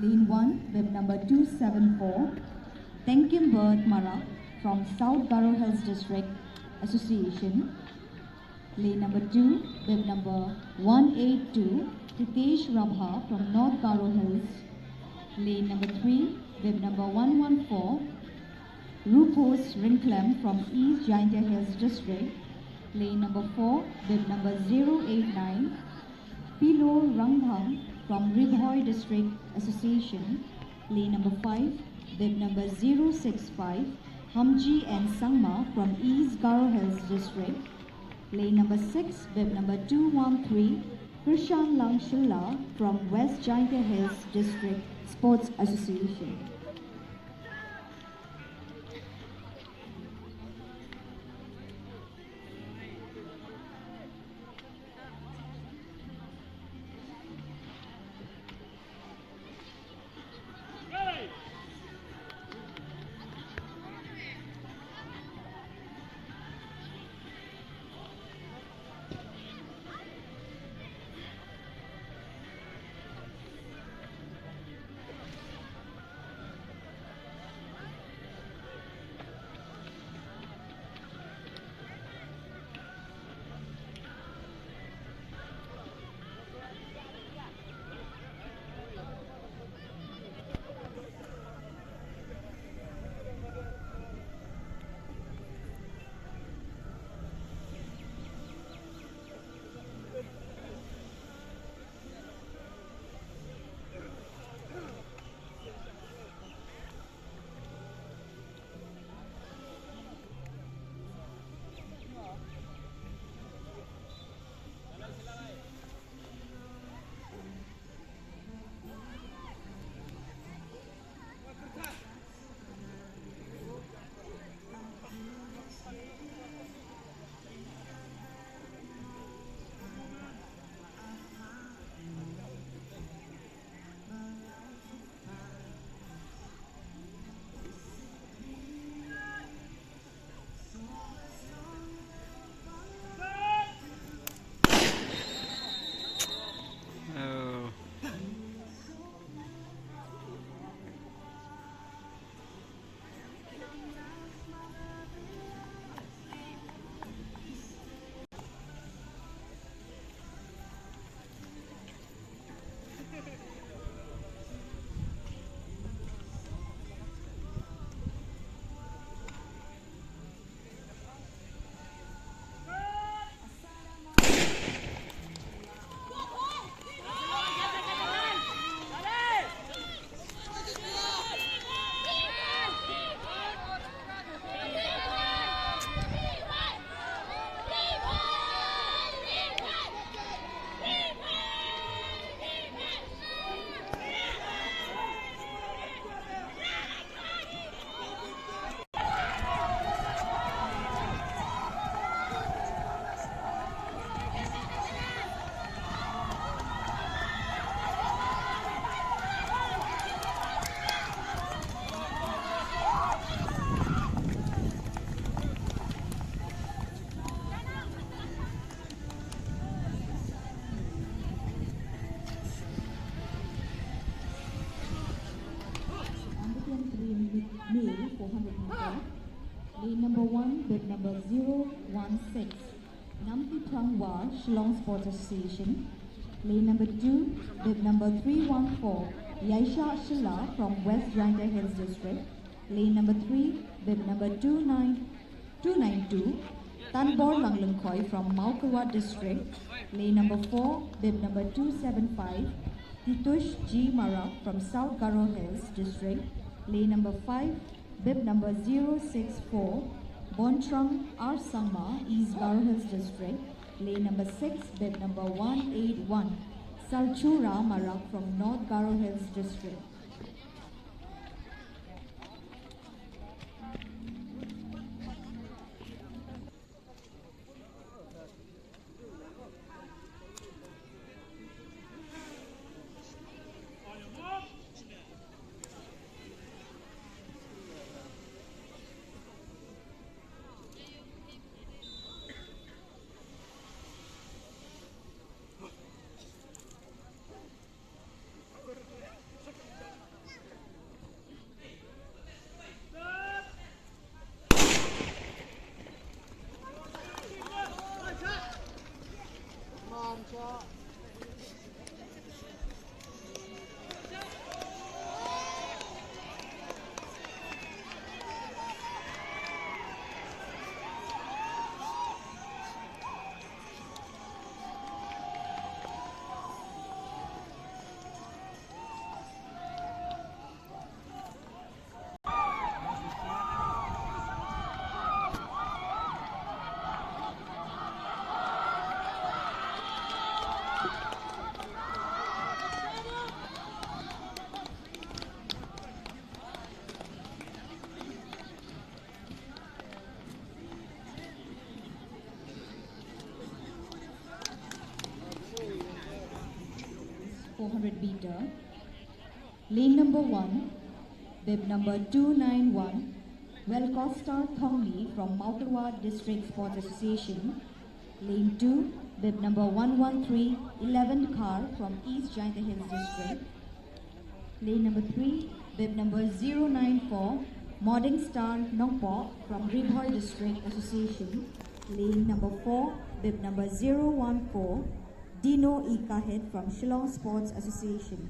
Lane 1, bib number 274, Tenkim Bird Mara from South Garo Hills District Association. Lane number 2, bib number 182, Pritesh Rabha from North Garo Hills. Lane number 3, bib number 114, Rupos Rinklem from East Giant Hills District. Lane number 4, bib number 089, Pilo Rangham from Ridhoy District Association. Lane number 5, bib number 065, Hamji and Sangma from East Garo Hills District. Lane number 6, bib number 213, Krishan Langshilla from West Giant Hills District Sports Association. Male 400 meter. Lane number 1, bib number 016, Nampi Prangwa, Shillong Sports Association. Lane number 2, bib number 314, Yaisha Shilla from West Giant Hills District. Lane number 3, bib number 292, Tanbor Langlungkoi from Maukawa District. Lane number 4, bib number 275, Titush G. Mara from South Garo Hills District. Lane number 5, bib number 064, Bontrang R. Sangma, East Garo Hills District. Lane number 6, bib number 181, Salchura Marak from North Garo Hills District. 400 meter. Lane number 1, bib number 291, Velcostar Thongli from Mautarwad District Sports Association. Lane 2, bib number 113, 11 car from East Jaintia Hills District. Lane number 3, bib number 094, Modern Star Nongpo from Ribhoi District Association. Lane number 4, bib number 014, Dino Ikahid from Shillong Sports Association.